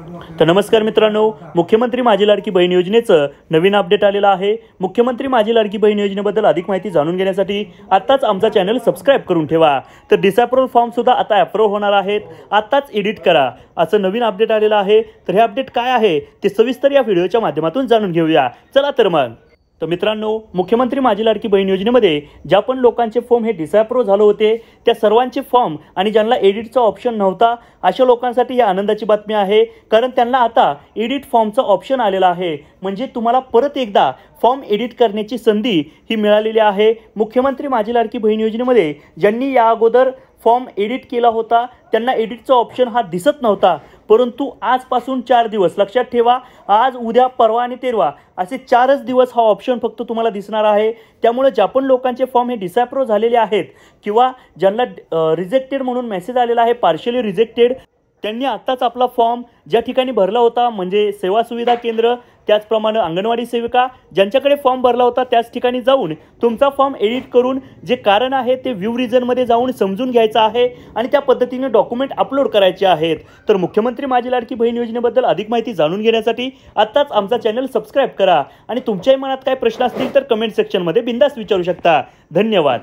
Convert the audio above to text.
तर नमस्कार मित्रांनो, मुख्यमंत्री माझी लाडकी बहीण योजनेचं नवीन अपडेट आलेलं आहे। मुख्यमंत्री माझी लाडकी बहीण योजनेबद्दल अधिक माहिती जाणून घेण्यासाठी आताच आमचा चॅनल सबस्क्राइब करून ठेवा। तर डिसअप्रूव्ह फॉर्म सुद्धा आता अप्रूव्ह होणार आहेत, आताच एडिट करा असं नवीन अपडेट आलेलं आहे। तर हे अपडेट काय आहे ते सविस्तर या व्हिडिओच्या माध्यमातून जाणून घेऊया। चला तर मग। तर मित्रांनो, मुख्यमंत्री माझी लाडकी बहीण योजनेमध्ये ज्या पण लोकांचे फॉर्म हे डिसअप्रूव्ह झाले होते त्या सर्वांचे फॉर्म आणि ज्यांना एडिटचा ऑप्शन नव्हता अशा लोकांसाठी ही आनंदाची बातमी आहे, कारण त्यांना आता एडिट फॉर्मचा ऑप्शन आलेला आहे। म्हणजे तुम्हाला परत एकदा फॉर्म एडिट करण्याची संधी ही मिळालेली आहे। मुख्यमंत्री माझी लाडकी बहीण योजनेमध्ये ज्यांनी या अगोदर फॉर्म एडिट केला होता त्यांना एडिटचा ऑप्शन हा दिसत नव्हता, परंतु आजपासून 4 दिवस लक्षात ठेवा, आज उद्या परवा आणि तेरवा असे 4च दिवस हा ऑप्शन फक्त तुम्हाला दिसणार आहे। त्यामुळे ज्या पण लोकांचे फॉर्म हे डिसअप्रूव्ह झालेले आहेत किंवा ज्यांना रिजेक्टेड म्हणून मेसेज आलेला आहे, पार्शियली रिजेक्टेड, त्यांनी आत्ताच आपला फॉर्म ज्या ठिकाणी भरला होता म्हणजे सेवा सुविधा केंद्र, त्याचप्रमाणे अंगणवाडी सेविका ज्यांच्याकडे फॉर्म भरला होता त्याच ठिकाणी जाऊन तुमचा फॉर्म एडिट करून जे कारण आहे ते व्ह्यू रिजनमध्ये जाऊन समजून घ्यायचं आहे आणि त्या पद्धतीने डॉक्युमेंट अपलोड करायचे आहेत। तर मुख्यमंत्री माझी लाडकी बहीण योजनेबद्दल अधिक माहिती जाणून घेण्यासाठी आत्ताच आमचा चॅनल सबस्क्राइब करा आणि तुमच्याही मनात काय प्रश्न असतील तर कमेंट सेक्शनमध्ये बिंदास विचारू शकता। धन्यवाद।